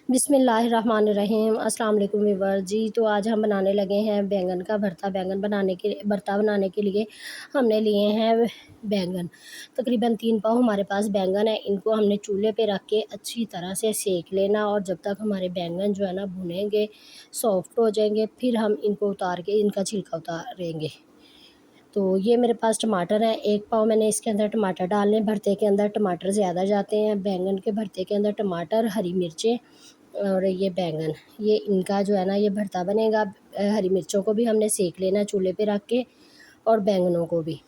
बिस्मिल्लाहिर्रहमानिर्रहीम। अस्सलाम वालेकुम व्यूअर्स जी। तो आज हम बनाने लगे हैं बैंगन का भरता। भरता बनाने के लिए हमने लिए हैं बैंगन। तकरीबन 3 पाव हमारे पास बैंगन है। इनको हमने चूल्हे पे रख के अच्छी तरह से सेक लेना, और जब तक हमारे बैंगन जो है ना भुनेंगे, सॉफ्ट हो जाएंगे, फिर हम इनको उतार के इनका छिलका उतारेंगे। तो ये मेरे पास टमाटर है, 1 पाव मैंने इसके अंदर टमाटर डालने। भरते के अंदर टमाटर ज़्यादा जाते हैं। बैंगन के भरते के अंदर टमाटर, हरी मिर्चें और ये बैंगन, ये इनका जो है ना ये भरता बनेगा। हरी मिर्चों को भी हमने सेक लेना चूल्हे पे रख के, और बैंगनों को भी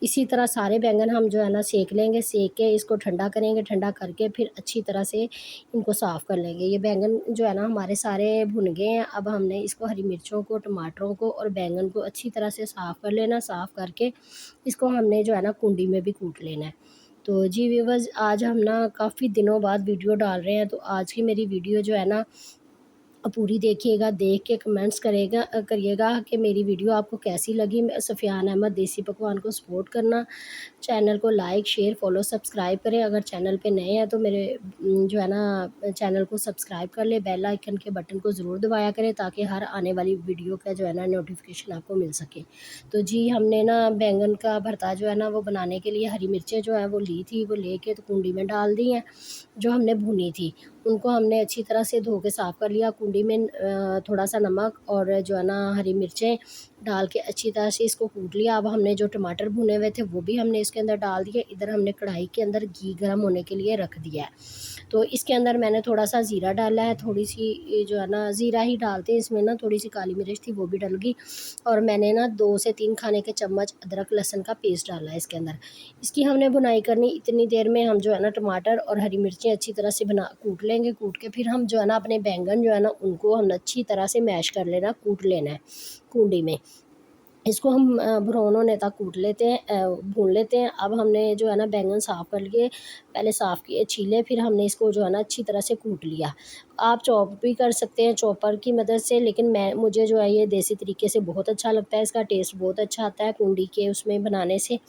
इसी तरह सारे बैंगन हम जो है ना सेक लेंगे। सेक के इसको ठंडा करेंगे, ठंडा करके फिर अच्छी तरह से इनको साफ़ कर लेंगे। ये बैंगन जो है ना हमारे सारे भुन गए हैं। अब हमने इसको हरी मिर्चों को, टमाटरों को और बैंगन को अच्छी तरह से साफ़ कर लेना। साफ़ करके इसको हमने जो है ना कुंडी में भी कूट लेना है। तो जी व्यूअर्स, आज हम ना काफ़ी दिनों बाद वीडियो डाल रहे हैं, तो आज की मेरी वीडियो जो है ना पूरी देखिएगा। देख के कमेंट्स करिएगा कि मेरी वीडियो आपको कैसी लगी। सफ़ियान अहमद देसी पकवान को सपोर्ट करना, चैनल को लाइक, शेयर, फॉलो, सब्सक्राइब करें। अगर चैनल पे नए हैं तो मेरे जो है ना चैनल को सब्सक्राइब कर ले। बेल आइकन के बटन को ज़रूर दबाया करें, ताकि हर आने वाली वीडियो का जो है ना नोटिफिकेशन आपको मिल सके। तो जी हमने ना बैंगन का भरता जो है ना वो बनाने के लिए हरी मिर्चें जो है वो ली थी, वो लेके तो कुंडी में डाल दी हैं। जो हमने भुनी थी उनको हमने अच्छी तरह से धो के साफ़ कर लिया। कुंडी में थोड़ा सा नमक और जो है ना हरी मिर्चें डाल के अच्छी तरह से इसको कूट लिया। अब हमने जो टमाटर भुने हुए थे वो भी हमने इसके अंदर डाल दिए। इधर हमने कढ़ाई के अंदर घी गर्म होने के लिए रख दिया है। तो इसके अंदर मैंने थोड़ा सा ज़ीरा डाला है, थोड़ी सी जो है ना ज़ीरा ही डालते हैं इसमें ना, थोड़ी सी काली मिर्च थी वो भी डल गई। और मैंने ना 2 से 3 खाने के चम्मच अदरक लहसुन का पेस्ट डाला है इसके अंदर। इसकी हमने भुनाई करनी। इतनी देर में हम जो है ना टमाटर और हरी मिर्चें अच्छी तरह से बना कूट लेंगे। कूट के फिर हम जो है ना अपने बैंगन जो है ना उनको हम अच्छी तरह से मैश कर लेना, कूट लेना है कुंडी में। इसको हम ब्राउन होने तक कूट लेते हैं, भून लेते हैं। अब हमने जो है ना बैंगन साफ़ कर लिए, पहले साफ़ किए, छीले, फिर हमने इसको जो है ना अच्छी तरह से कूट लिया। आप चॉप भी कर सकते हैं चॉपर की मदद से, लेकिन मुझे जो है ये देसी तरीके से बहुत अच्छा लगता है। इसका टेस्ट बहुत अच्छा आता है कुंडी के उसमें बनाने से।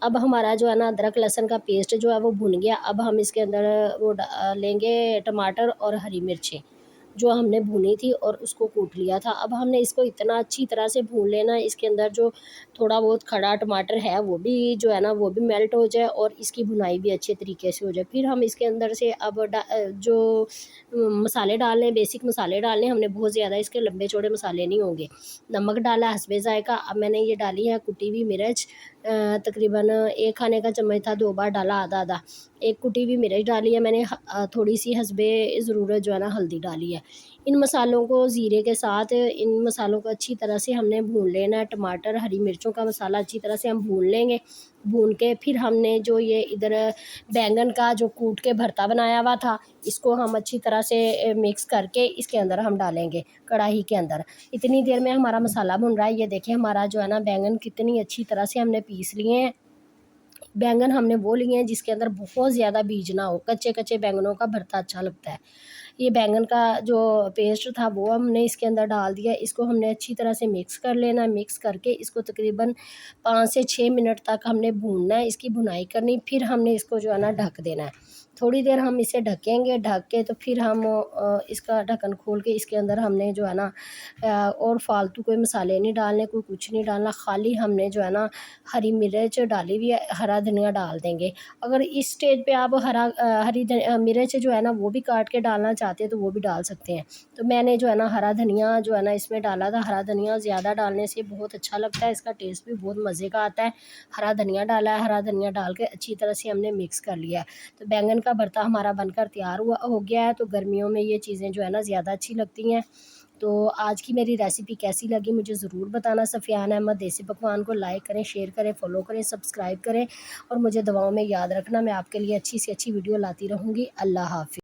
अब हमारा जो है ना अदरक लहसुन का पेस्ट जो है वो भुन गया। अब हम इसके अंदर वो लेंगे टमाटर और हरी मिर्चें जो हमने भुनी थी और उसको कूट लिया था। अब हमने इसको इतना अच्छी तरह से भून लेना, इसके अंदर जो थोड़ा बहुत खड़ा टमाटर है वो भी जो है ना वो भी मेल्ट हो जाए, और इसकी भुनाई भी अच्छे तरीके से हो जाए। फिर हम इसके अंदर से अब जो मसाले डालने, बेसिक मसाले डालने हमने, बहुत ज़्यादा इसके लंबे चौड़े मसाले नहीं होंगे। नमक डाला हस्बे ज़ायका। अब मैंने ये डाली है कुटी हुई मिर्च, तकरीबन 1 खाने का चम्मच था, 2 बार डाला, आधा आधा। एक कुटी हुई मिर्च डाली है मैंने, थोड़ी सी हस्बे ज़रूरत जो है ना हल्दी डाली है। इन मसालों को ज़ीरे के साथ, इन मसालों को अच्छी तरह से हमने भून लेना है। टमाटर हरी मिर्चों का मसाला अच्छी तरह से हम भून लेंगे। भून के फिर हमने जो ये इधर बैंगन का जो कूट के भरता बनाया हुआ था, इसको हम अच्छी तरह से मिक्स करके इसके अंदर हम डालेंगे कढ़ाई के अंदर। इतनी देर में हमारा मसाला भुन रहा है। ये देखिए हमारा जो है ना बैंगन कितनी अच्छी तरह से हमने पीस लिए हैं। बैंगन हमने वो लिए हैं जिसके अंदर बहुत ज़्यादा बीज ना हो। कच्चे कच्चे बैंगनों का भरता अच्छा लगता है। ये बैंगन का जो पेस्ट था वो हमने इसके अंदर डाल दिया। इसको हमने अच्छी तरह से मिक्स कर लेना। मिक्स करके इसको तकरीबन 5 से 6 मिनट तक हमने भूनना है, इसकी भुनाई करनी। फिर हमने इसको जो है ना ढक देना है। थोड़ी देर हम इसे ढकेंगे। ढक के तो फिर हम इसका ढक्कन खोल के इसके अंदर हमने जो है ना और फालतू कोई मसाले नहीं डालने, कोई कुछ नहीं डालना। खाली हमने जो है ना हरी मिर्च डाली हुई है, हरा धनिया डाल देंगे। अगर इस स्टेज पे आप हरी मिर्च जो है ना वो भी काट के डालना चाहते हैं तो वो भी डाल सकते हैं। तो मैंने जो है ना हरा धनिया जो है ना इसमें डाला था। हरा धनिया ज़्यादा डालने से बहुत अच्छा लगता है, इसका टेस्ट भी बहुत मज़े का आता है। हरा धनिया डाला है, हरा धनिया डाल के अच्छी तरह से हमने मिक्स कर लिया है। तो बैंगन का भरता हमारा बनकर तैयार हो गया है। तो गर्मियों में ये चीज़ें जो है ना ज़्यादा अच्छी लगती हैं। तो आज की मेरी रेसिपी कैसी लगी मुझे ज़रूर बताना। सफ़ियान अहमद देसी पकवान को लाइक करें, शेयर करें, फॉलो करें, सब्सक्राइब करें, और मुझे दुआओं में याद रखना। मैं आपके लिए अच्छी से अच्छी वीडियो लाती रहूँगी। अल्लाह हाफ़िज़।